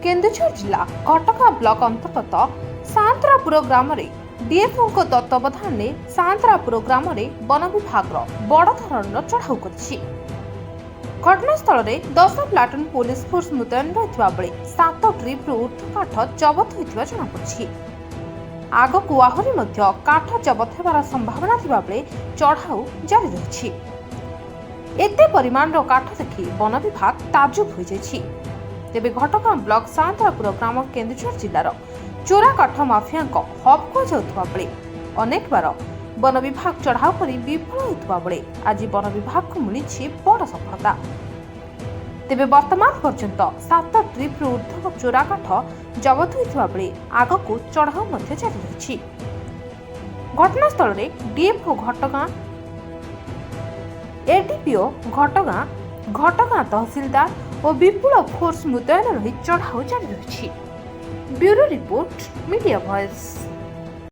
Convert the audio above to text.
केन्दुझर जिला घटका ब्लॉक अंतर्गत सांतरापुर ग्राम डीएफओ तत्वावधान में सांतरापुर ग्राम वन विभाग बड़ धरण चढ़ाऊ कर घटनास्थल में 10 प्लाटून पुलिस फोर्स मुतयन रही बेले 7 ट्रिप ऊर्ध्व काठ जबत होता जमापड़ी। आगक आहरी काठ जबत होबार संभावना थिबा बेले चढ़ाऊ जारी रही। एते परिमाण काठ देखि वन विभाग ताजुब हो जाइछि। तेबे घटगां ब्लॉक सांतरापुर ग्राम केन्दुझर जिलार चोरा काठ माफिया हब कहुवा बेले अनेक बार वन विभाग चढ़ाऊ कर विफल होता बेले आज वन विभाग को मिली बड़ सफलता। तेबे वर्तमान पर्यंत 7 ट्रिप ऊर्ध्व चोरा काठ जबत होता बेले आगक चढ़ाऊ जारी रही। घटनास्थल में डीएफओ घटगां, एडीपीओ घटगां, घटगां तहसीलदार और विपुल फोर्स मुतयन रही चढ़ाऊ जारी रही। Bureau report, media voice.